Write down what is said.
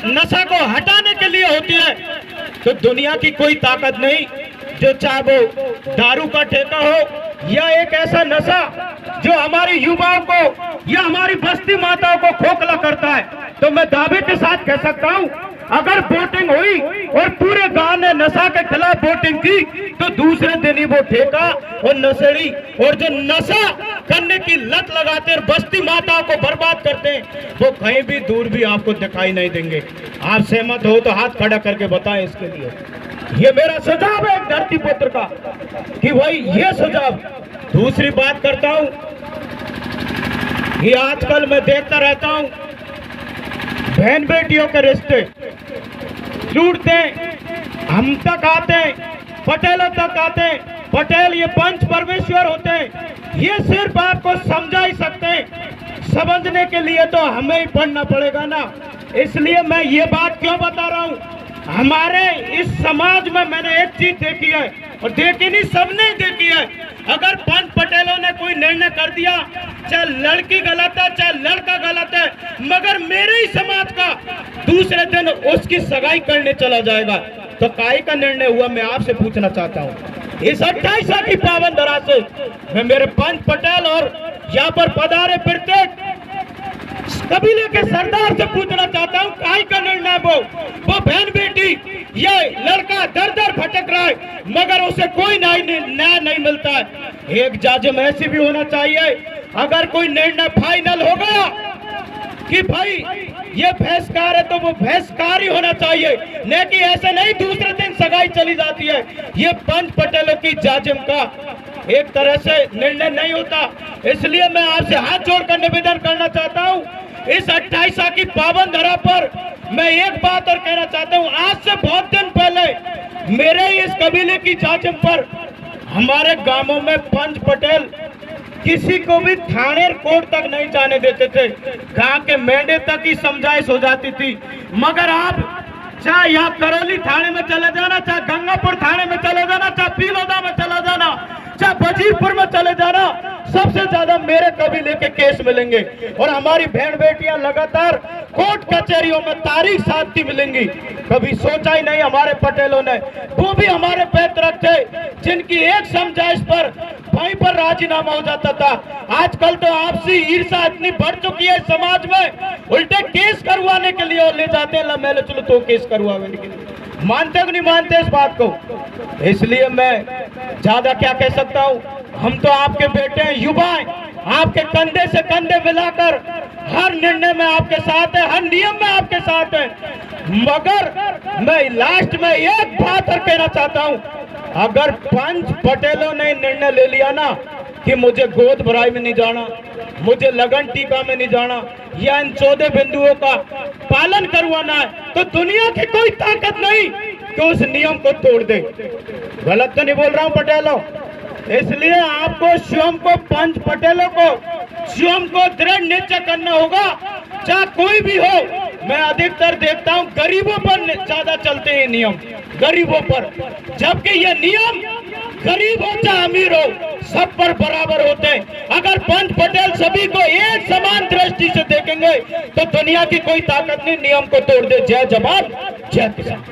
नशा को हटाने के लिए होती है, तो दुनिया की कोई ताकत नहीं, जो चाहे वो दारू का ठेका हो या एक ऐसा नशा जो हमारी युवाओं को या हमारी बस्ती माताओं को खोखला करता है। तो मैं दावे के साथ कह सकता हूं, अगर वोटिंग हुई और पूरे गांव ने नशा के खिलाफ वोटिंग की, तो दूसरे दिन ही वो ठेका और नशेड़ी और जो नशा करने की लत लगाते हैं बस्ती माताओं को बर्बाद करते हैं, वो कहीं भी दूर भी आपको दिखाई नहीं देंगे। आप सहमत हो तो हाथ खड़ा करके बताएं इसके लिए। ये मेरा सुझाव है एक धरती पुत्र का कि भाई ये सुझाव। दूसरी बात करता हूं कि आजकल मैं देखता रहता हूं बहन बेटियों के रिश्ते टूटते, हम तक आते, पटेलों तक आते। पटेल ये पंच परमेश्वर होते हैं, ये सिर्फ आपको समझा ही सकते हैं, समझने के लिए तो हमें ही पढ़ना पड़ेगा ना। इसलिए मैं ये बात क्यों बता रहा हूँ, हमारे इस समाज में मैंने एक चीज देखी है, और देखी नहीं सबने देखी है, अगर पंच पटेलों ने कोई निर्णय कर दिया, चाहे लड़की गलत है चाहे लड़का गलत है, मगर मेरे ही समाज का दूसरे दिन उसकी सगाई करने चला जाएगा, तो काहे का निर्णय हुआ? मैं आपसे पूछना चाहता हूँ। इस 28 साल की पावन धरा से मैं मेरे पंच पटेल और यहाँ पर पधारे फिरते कबीले के सरदार से पूछना चाहता हूँ, काहे का निर्णय वो बहन बेटी ये लड़का दर दर भटक रहा है, मगर उसे कोई न्याय नहीं मिलता है। एक जाजम ऐसी भी होना चाहिए, अगर कोई निर्णय फाइनल हो गया कि भाई ये भैंसकार है, तो वो भैंसकार ही होना चाहिए, न कि ऐसे नहीं दूसरे दिन सगाई चली जाती है। ये पंच पटेलों की जाजिम का एक तरह से निर्णय नहीं होता। इसलिए मैं आपसे हाथ जोड़कर निवेदन करना चाहता हूँ, इस 28 साल की पावन धरा पर मैं एक बात और कहना चाहता हूँ। आज से बहुत दिन पहले मेरे इस कबीले की जाजिम पर हमारे गांवों में पंच पटेल किसी को भी थाने कोर्ट तक नहीं जाने देते थे, गांव के मेंढे तक ही समझाइश हो जाती थी। मगर आप चाहे यहाँ करौली थाने में चले जाना, चाहे गंगापुर थाने में चले जाना, चाहे पीलोदा में चला जाना, चाहे वजीरपुर में चले जाना, सबसे ज्यादा मेरे कबीले के केस मिलेंगे। और हमारी बहन बेटियां लगातार कोर्ट कचहरियों में तारीख साधती मिलेंगी। कभी सोचा ही नहीं हमारे पटेलों ने, वो भी हमारे पैतृक थे जिनकी एक समझाइश पर वहीं पर राजीनामा हो जाता था। आजकल तो आपसी ईर्षा इतनी बढ़ चुकी है समाज में, उल्टे केस करवाने के लिए ले जाते हैं, मेले चलो तो केस करवाने के लिए। मानते कि नहीं मानते इस बात को? इसलिए मैं ज्यादा क्या कह सकता हूँ, हम तो आपके बेटे हैं, युवा हैं, आपके कंधे से कंधे मिलाकर हर निर्णय में आपके साथ है, हर नियम में आपके साथ है। मगर मैं लास्ट में एक बात और कहना चाहता हूँ, अगर पंच पटेलों ने निर्णय ले लिया ना कि मुझे गोद भराई में नहीं जाना, मुझे लगन टीका में नहीं जाना, या इन 14 बिंदुओं का पालन करवाना है, तो दुनिया की कोई ताकत नहीं कि उस नियम को तोड़ दे। गलत तो नहीं बोल रहा हूँ पटेलों? इसलिए आपको स्वयं को पंच पटेलों को स्वयं को दृढ़ निश्चय करना होगा, चाहे कोई भी हो। मैं अधिकतर देखता हूँ गरीबों पर ज्यादा चलते हैं नियम, गरीबों पर, जबकि ये नियम गरीब हो चाहे अमीर हो सब पर बराबर होते हैं। अगर पंच पटेल सभी को एक समान दृष्टि से देखेंगे तो दुनिया की कोई ताकत नहीं नियम को तोड़ दे। जय जवान जय किसान।